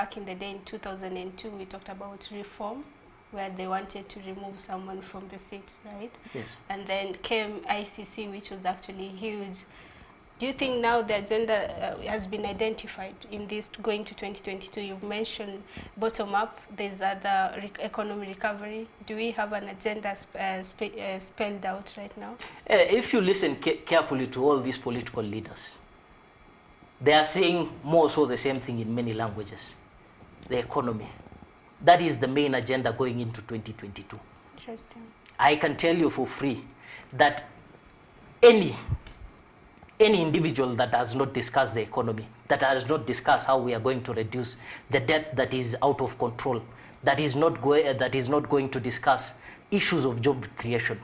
back in the day in 2002, we talked about reform, where they wanted to remove someone from the seat, right? Yes. And then came ICC, which was actually huge. Do you think now the agenda has been identified in this going to 2022? You've mentioned bottom up, there's other economy recovery. Do we have an agenda spelled out right now? If you listen carefully to all these political leaders, they are saying more so the same thing in many languages. The economy. That is the main agenda going into 2022. Interesting. I can tell you for free that any individual that does not discuss the economy, that does not discuss how we are going to reduce the debt that is out of control, that is not going to discuss issues of job creation,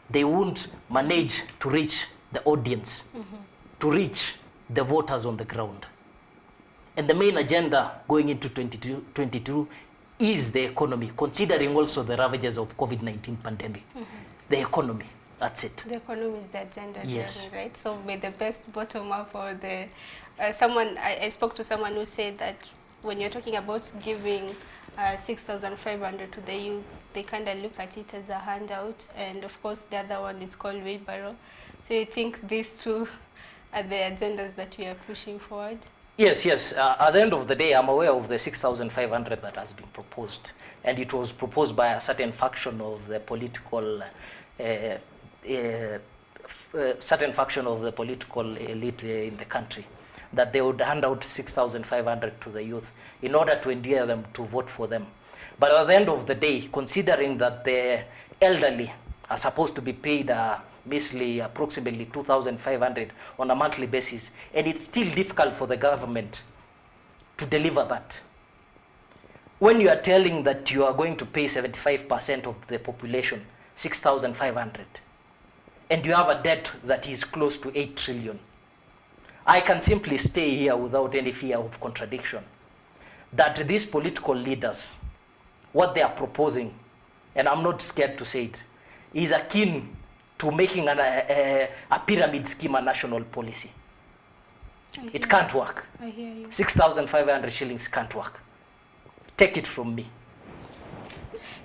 they won't manage to reach the audience, to reach the voters on the ground. And the main agenda going into 2022 is the economy, considering also the ravages of COVID-19 pandemic. The economy. That's it. The economy is the agenda, yes. Right? So with the best bottom up, or the I spoke to someone who said that when you're talking about giving 6,500 to the youth, they kind of look at it as a handout, and of course the other one is called wheelbarrow. So you think these two are the agendas that we are pushing forward? Yes. At the end of the day, I'm aware of the 6,500 that has been proposed, and it was proposed by a certain faction of the political. Certain faction of the political elite in the country, that they would hand out 6,500 to the youth in order to endear them to vote for them. But at the end of the day, considering that the elderly are supposed to be paid basically approximately 2,500 on a monthly basis, and it's still difficult for the government to deliver that. When you are telling that you are going to pay 75% of the population 6,500, and you have a debt that is close to 8 trillion. I can simply stay here without any fear of contradiction that these political leaders, what they are proposing, and I'm not scared to say it, is akin to making a pyramid scheme a national policy. It can't work. I hear you. 6,500 shillings can't work. Take it from me.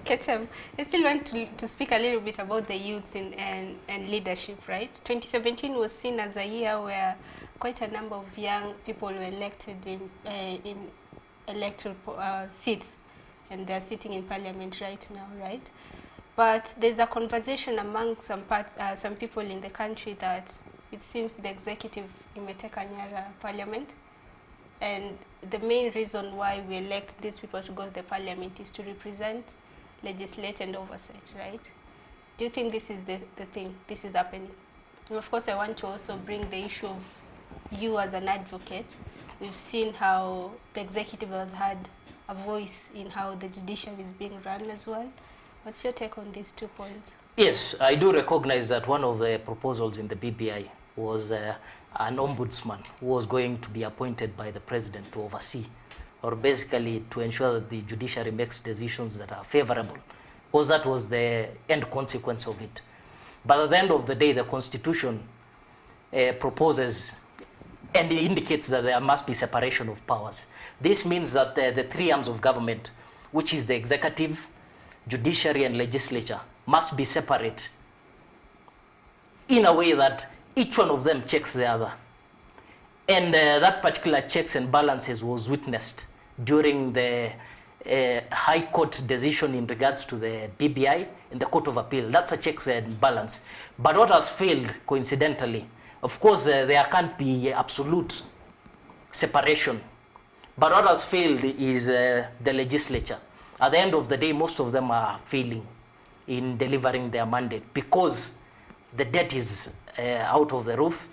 Kechem, I still want to speak a little bit about the youths and leadership, right? 2017 was seen as a year where quite a number of young people were elected in electoral seats, and they're sitting in parliament right now, right? But there's a conversation among some people in the country that it seems the executive imeteka nyara parliament, and the main reason why we elect these people to go to the parliament is to represent, legislate and oversight, right? Do you think this is the thing, this is happening? And of course I want to also bring the issue of you as an advocate. We've seen how the executive has had a voice in how the judiciary is being run as well. What's your take on these 2 points? Yes, I do recognize that one of the proposals in the BBI was an ombudsman who was going to be appointed by the president to oversee, or basically to ensure that the judiciary makes decisions that are favorable, because that was the end consequence of it. But at the end of the day, the Constitution proposes and indicates that there must be separation of powers. This means that the 3 arms of government, which is the executive, judiciary and legislature, must be separate in a way that each one of them checks the other. And that particular checks and balances was witnessed during the High Court decision in regards to the BBI in the Court of Appeal. That's a checks and balance. But what has failed, coincidentally, of course, there can't be absolute separation. But what has failed is the legislature. At the end of the day, most of them are failing in delivering their mandate because the debt is out of the roof,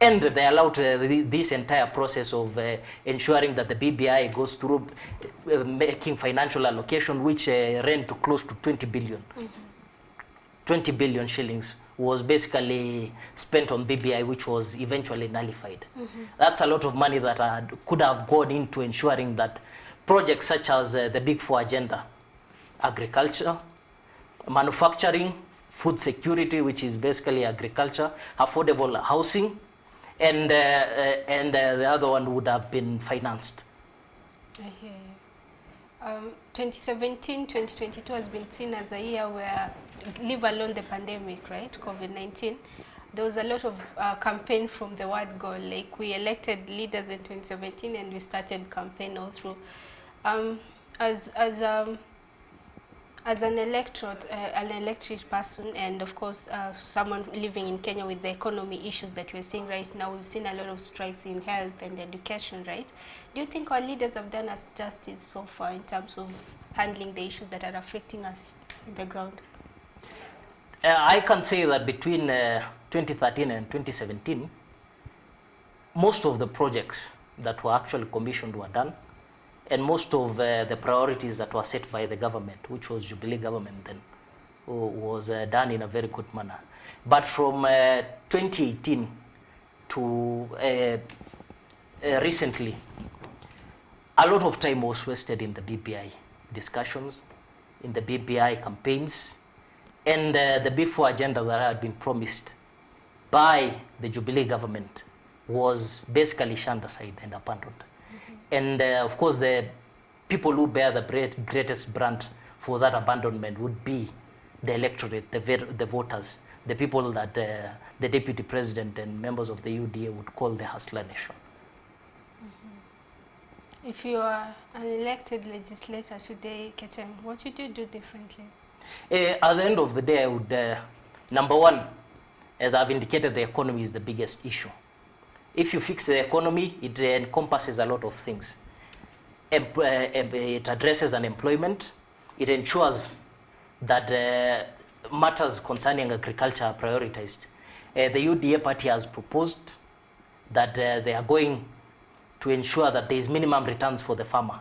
and they allowed this entire process of ensuring that the BBI goes through making financial allocation, which ran to close to 20 billion. 20 billion shillings was basically spent on BBI, which was eventually nullified. That's a lot of money that could have gone into ensuring that projects such as the Big Four agenda, agriculture, manufacturing, food security, which is basically agriculture, affordable housing, and the other one would have been financed. I hear you. 2017, 2022 has been seen as a year where, leave alone the pandemic, right, COVID-19, there was a lot of campaign from the word go. Like, we elected leaders in 2017 and we started campaign all through. As an electorate person, and of course someone living in Kenya with the economy issues that we're seeing right now, we've seen a lot of strikes in health and education, right? Do you think our leaders have done us justice so far in terms of handling the issues that are affecting us in the ground? I can say that between 2013 and 2017, most of the projects that were actually commissioned were done, and most of the priorities that were set by the government, which was Jubilee government then, was done in a very good manner. But from 2018 to recently, a lot of time was wasted in the BBI discussions, in the BBI campaigns, and the B4 agenda that had been promised by the Jubilee government was basically shunned aside and abandoned. And of course, the people who bear the greatest brand for that abandonment would be the electorate, the voters, the people that the deputy president and members of the UDA would call the hustler nation. If you are an elected legislator today, Kechem, what would you do differently? At the end of the day, I would, number one, as I've indicated, the economy is the biggest issue. If you fix the economy, it encompasses a lot of things. It addresses unemployment. It ensures that matters concerning agriculture are prioritized. The UDA party has proposed that they are going to ensure that there is minimum returns for the farmer.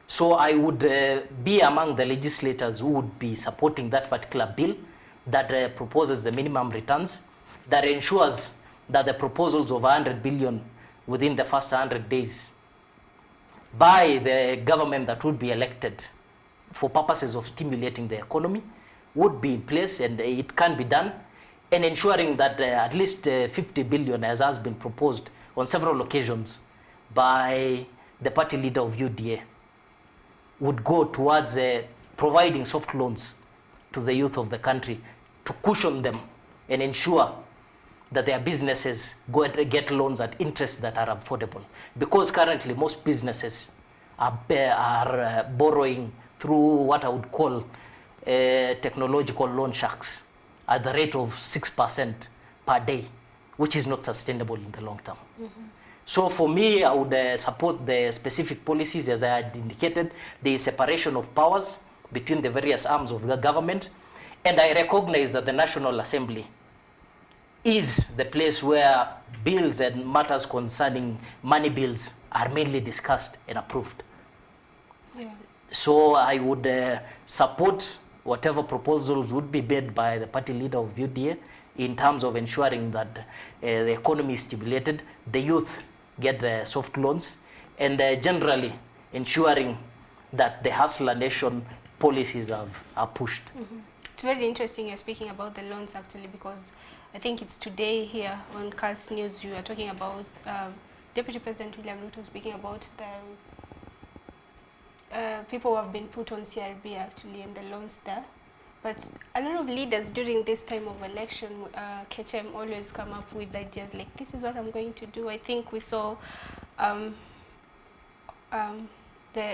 So I would be among the legislators who would be supporting that particular bill that proposes the minimum returns, that ensures that the proposals of 100 billion within the first 100 days by the government that would be elected for purposes of stimulating the economy would be in place, and it can be done, and ensuring that at least 50 billion, as has been proposed on several occasions by the party leader of UDA, would go towards providing soft loans to the youth of the country to cushion them and ensure that their businesses get loans at interest that are affordable. Because currently most businesses are borrowing through what I would call technological loan sharks at the rate of 6% per day, which is not sustainable in the long term. So for me, I would support the specific policies. As I had indicated, the separation of powers between the various arms of the government, and I recognize that the National Assembly is the place where bills and matters concerning money bills are mainly discussed and approved. Yeah. So I would support whatever proposals would be made by the party leader of UDA in terms of ensuring that the economy is stimulated, the youth get soft loans, and generally ensuring that the hustler nation policies are pushed. It's very interesting you're speaking about the loans, actually, because I think it's today here on Cast News you are talking about Deputy President William Ruto speaking about the people who have been put on CRB, actually, and the loans there. But a lot of leaders during this time of election, Kechem, always come up with ideas like, this is what I'm going to do. I think we saw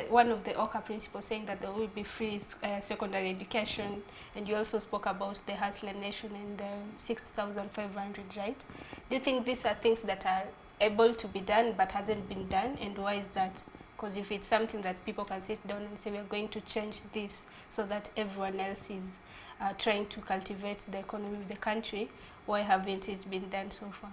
one of the OCA principles saying that there will be free secondary education, and you also spoke about the hustler nation and the 6,500, right? Do you think these are things that are able to be done but hasn't been done, and why is that? Because if it's something that people can sit down and say, we're going to change this so that everyone else is trying to cultivate the economy of the country, why haven't it been done so far?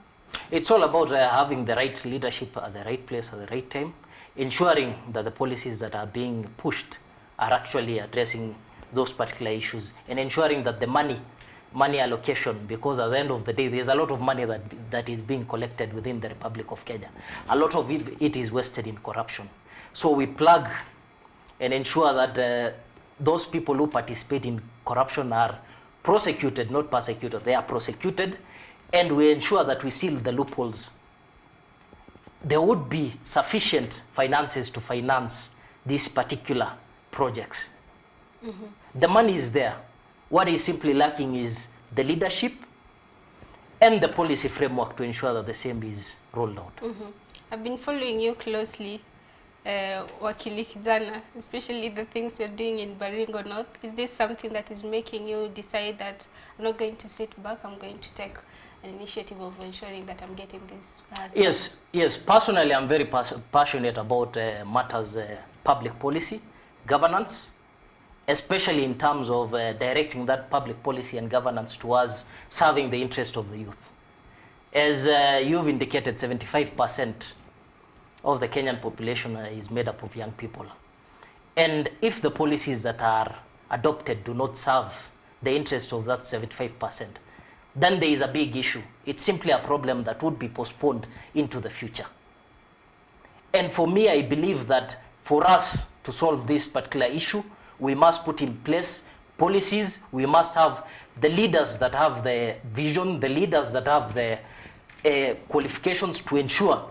It's all about having the right leadership at the right place at the right time, ensuring that the policies that are being pushed are actually addressing those particular issues, and ensuring that the money allocation, because at the end of the day, there's a lot of money that is being collected within the Republic of Kenya. A lot of it is wasted in corruption. So we plug and ensure that those people who participate in corruption are prosecuted, not persecuted. They are prosecuted, and we ensure that we seal the loopholes. There would be sufficient finances to finance these particular projects. The money is there. What is simply lacking is the leadership and the policy framework to ensure that the same is rolled out. I've been following you closely, Wakili Kijana, especially the things you're doing in Baringo North. Is this something that is making you decide that I'm not going to sit back, I'm going to take an initiative of ensuring that I'm getting this Yes. Personally, I'm very passionate about matters public policy, governance, especially in terms of directing that public policy and governance towards serving the interest of the youth. As you've indicated, 75% of the Kenyan population is made up of young people. And if the policies that are adopted do not serve the interest of that 75%, then there is a big issue. It's simply a problem that would be postponed into the future. And for me, I believe that for us to solve this particular issue, we must put in place policies. We must have the leaders that have the vision, the leaders that have the qualifications to ensure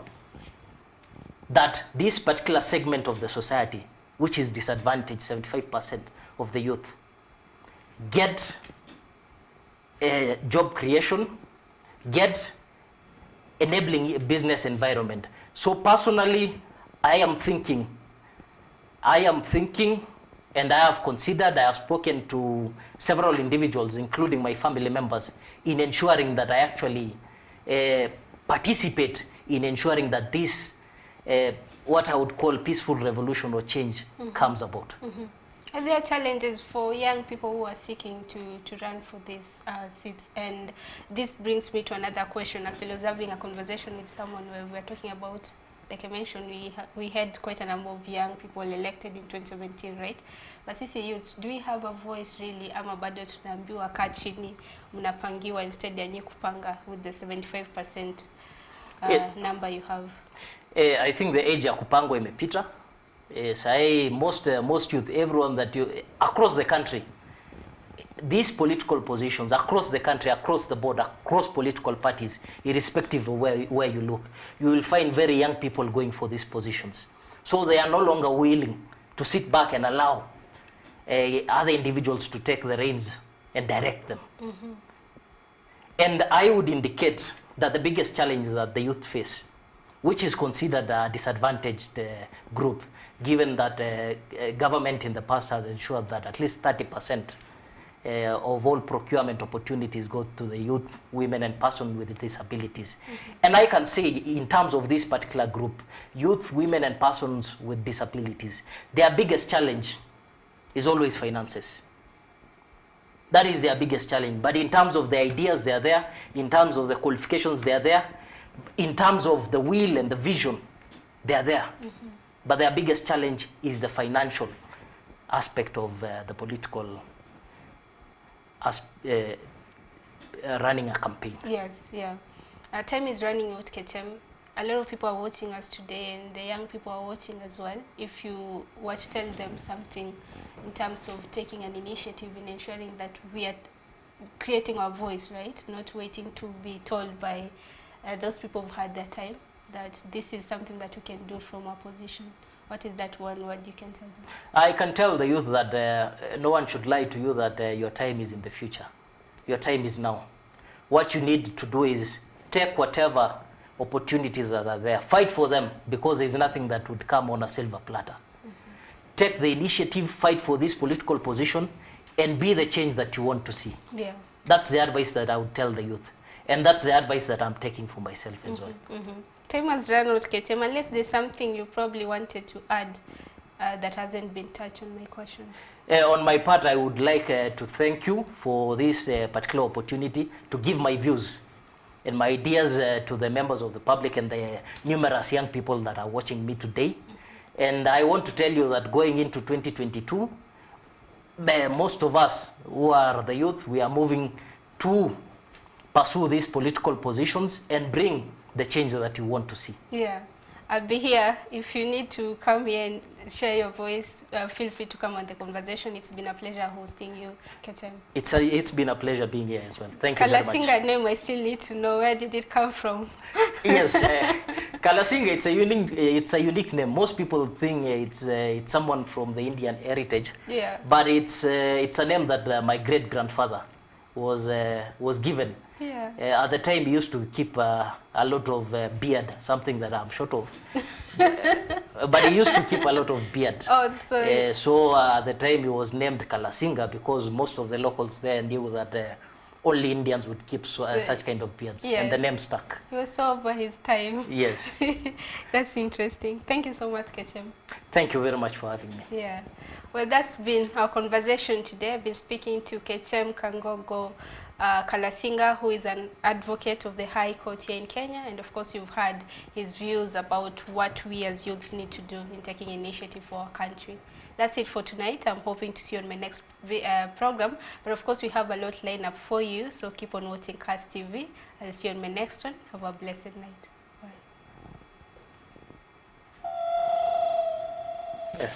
that this particular segment of the society, which is disadvantaged, 75% of the youth, get job creation, get enabling business environment. So personally, I am thinking, and I have considered, I have spoken to several individuals, including my family members, in ensuring that I actually participate in ensuring that this, what I would call peaceful revolution or change, comes about. Are there challenges for young people who are seeking to run for these seats? And this brings me to another question. Actually, I was having a conversation with someone where we were talking about, like I mentioned, we had quite a number of young people elected in 2017, right? But sisi youths, do we have a voice really? Ama bado tunaambiwa kaa chini, mnapangiwa instead ya nyinyi kupanga with the 75% number you have? I think the age ya kupangwa imepita. Most youth, everyone that you across the country, these political positions across the country, across the board, across political parties, irrespective of where you look, you will find very young people going for these positions. So they are no longer willing to sit back and allow other individuals to take the reins and direct them. And I would indicate that the biggest challenge that the youth face, which is considered a disadvantaged group, given that government in the past has ensured that at least 30% of all procurement opportunities go to the youth, women, and persons with disabilities. And I can say, in terms of this particular group, youth, women, and persons with disabilities, their biggest challenge is always finances. That is their biggest challenge. But in terms of the ideas, they are there. In terms of the qualifications, they are there. In terms of the will and the vision, they are there. But their biggest challenge is the financial aspect of the political running a campaign. Yes, yeah. Time is running out, Kechem. A lot of people are watching us today, and the young people are watching as well. If you were to tell them something in terms of taking an initiative in ensuring that we are creating our voice, right? Not waiting to be told by those people who've had their time, that this is something that we can do from our position. What is that one word you can tell them? I can tell the youth that no one should lie to you that your time is in the future. Your time is now. What you need to do is take whatever opportunities that are there, fight for them, because there is nothing that would come on a silver platter. Take the initiative, fight for this political position, and be the change that you want to see. Yeah. That's the advice that I would tell the youth. And that's the advice that I'm taking for myself as well. Time has run out, Kechem, unless there's something you probably wanted to add that hasn't been touched on my questions. On my part, I would like to thank you for this particular opportunity to give my views and my ideas to the members of the public and the numerous young people that are watching me today. And I want to tell you that going into 2022, most of us who are the youth, we are moving to pursue these political positions and bring the change that you want to see. Yeah, I'll be here. If you need to come here and share your voice, feel free to come on the conversation. It's been a pleasure hosting you, Kechem. It's been a pleasure being here as well. Thank you very much. Kalasinga name, I still need to know, where did it come from? Yes. Kalasinga, it's a unique name. Most people think it's someone from the Indian heritage. Yeah. But it's a name that my great grandfather was given. Yeah. At the time, he used to keep a lot of beard, something that I'm short of. But he used to keep a lot of beard. Oh, so So at the time, he was named Kalasinga because most of the locals there knew that only Indians would keep such kind of beards. Yes. And the name stuck. he was so over his time. Yes. That's interesting. Thank you so much, Kechem. Thank you very much for having me. Yeah. Well, that's been our conversation today. I've been speaking to Kechem Kangogo Kalasinga, who is an advocate of the High Court here in Kenya. And of course, you've heard his views about what we as youths need to do in taking initiative for our country. That's it for tonight. I'm hoping to see you on my next program. But of course, we have a lot lined up for you. So keep on watching Cast TV. I'll see you on my next one. Have a blessed night. Bye. Yeah.